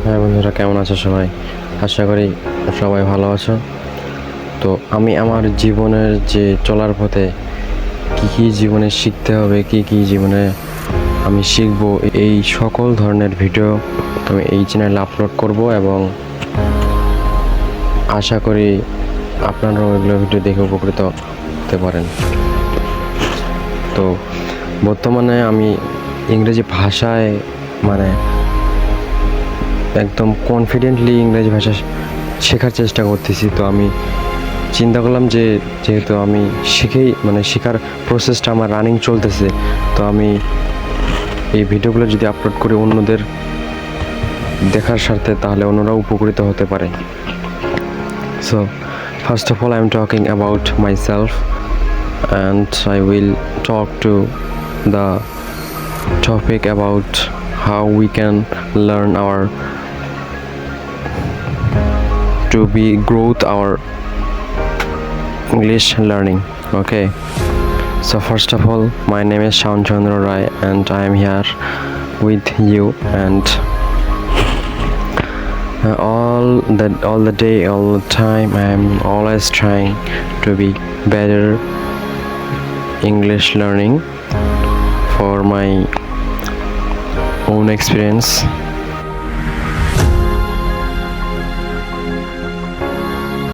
হ্যাঁ বন্ধুরা, কেমন আছো সবাই? আশা করি সবাই ভালো আছো। তো আমি আমার জীবনের যে চলার পথে কী জীবনে শিখতে হবে, কী জীবনে আমি শিখবো, এই সকল ধরনের ভিডিও আমি এই চ্যানেলে আপলোড করব এবং আশা করি আপনারাও এগুলো ভিডিও দেখে উপকৃত হতে পারেন। তো বর্তমানে আমি ইংরেজি ভাষায় মানে একদম কনফিডেন্টলি ইংরেজি ভাষা শেখার চেষ্টা করতেছি। তো আমি চিন্তা করলাম যে যেহেতু আমি শেখার প্রসেসটা আমার রানিং চলতেছে, তো আমি এই ভিডিওগুলো যদি আপলোড করি অন্যদের দেখার স্বার্থে, তাহলে অন্যরাও উপকৃত হতে পারে। So first of all I am talking about my self and I will talk to the topic about how we can learn to be growth our English learning. Okay, so first of all, my name is Shaun Chandra Rai and I am here with you, and all the day, all the time, I am always trying to be better English learning for my own experience